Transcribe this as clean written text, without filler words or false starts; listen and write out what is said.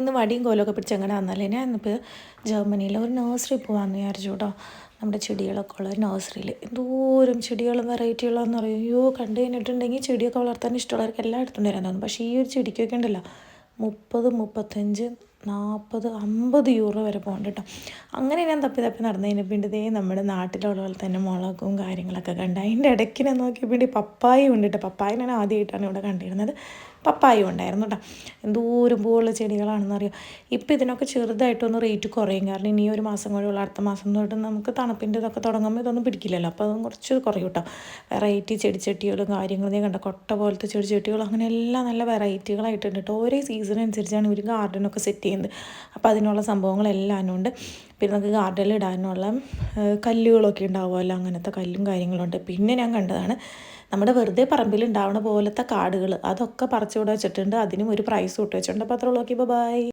ഇന്ന് വടിയും കോലമൊക്കെ പിടിച്ച് അങ്ങനെ വന്നാലേ ഞാനിപ്പോൾ ജർമ്മനിയിൽ ഒരു നഴ്സറി പോകാമെന്ന് വിചാരിച്ചു കേട്ടോ. നമ്മുടെ ചെടികളൊക്കെ ഉള്ള നഴ്സറിയിൽ എന്തോരം ചെടികളും വെറൈറ്റികളാണെന്ന് പറയും. അയ്യോ കണ്ടു കഴിഞ്ഞിട്ടുണ്ടെങ്കിൽ ചെടിയൊക്കെ വളർത്താൻ ഇഷ്ടമുള്ളവർക്ക് എല്ലായിടത്തും വരാൻ തോന്നും. പക്ഷേ ഈ ഒരു ചെടിക്കൊക്കെ ഉണ്ടല്ലോ 30, 35, 40, 50 യൂറോ വരെ പോകുന്നുണ്ട് കേട്ടോ. അങ്ങനെ ഞാൻ തപ്പി നടന്നു കഴിഞ്ഞപ്പോൾ ഇതേ നമ്മുടെ നാട്ടിലുള്ള പോലെ തന്നെ മുളകും കാര്യങ്ങളൊക്കെ കണ്ട് അതിൻ്റെ ഇടയ്ക്ക് ഞാൻ നോക്കിയപ്പോൾ പപ്പായ ഉണ്ട് കേട്ടോ. പപ്പായ ഞാൻ ആദ്യമായിട്ടാണ് ഇവിടെ കണ്ടിരുന്നത്. പപ്പായ ഉണ്ടായിരുന്നു കേട്ടോ. എന്തോരം പൂവുള്ള ചെടികളാണെന്ന് അറിയാം. ഇപ്പം ഇതിനൊക്കെ ചെറുതായിട്ടൊന്ന് റേറ്റ് കുറയും. കാരണം ഇനി ഒരു മാസം കൂടെയുള്ള അടുത്ത മാസം തൊട്ട് നമുക്ക് തണുപ്പിൻ്റെ ഇതൊക്കെ തുടങ്ങുമ്പോൾ ഇതൊന്നും പിടിക്കില്ലല്ലോ. അപ്പോൾ അതും കുറച്ച് കുറയും കേട്ടോ. വെറൈറ്റി ചെടിച്ചട്ടികളും കാര്യങ്ങളും കണ്ട കൊട്ട പോലത്തെ ചെടിച്ചട്ടികളും അങ്ങനെ എല്ലാം നല്ല വെറൈറ്റികളായിട്ടുണ്ട് കേട്ടോ. ഓരോ സീസണനുസരിച്ചാണ് ഒരു ഗാർഡനൊക്കെ സെറ്റ് ചെയ്യുന്നത്. അപ്പോൾ അതിനുള്ള സംഭവങ്ങളെല്ലാം ഉണ്ട്. പിന്നെ നമുക്ക് ഗാർഡനിൽ ഇടാനുള്ള കല്ലുകളൊക്കെ ഉണ്ടാവുമല്ലോ, അങ്ങനത്തെ കല്ലും കാര്യങ്ങളുണ്ട്. പിന്നെ ഞാൻ കണ്ടതാണ് നമ്മുടെ വെറുതെ പറമ്പിൽ ഉണ്ടാവുന്ന പോലത്തെ കാടുകൾ, അതൊക്കെ പറിച്ചുവിടെ വെച്ചിട്ടുണ്ട്. അതിനും ഒരു പ്രൈസ് ഇട്ട് വെച്ചിട്ടുണ്ട്. അപ്പോൾ അത്രയുള്ളൂ. Okay, by.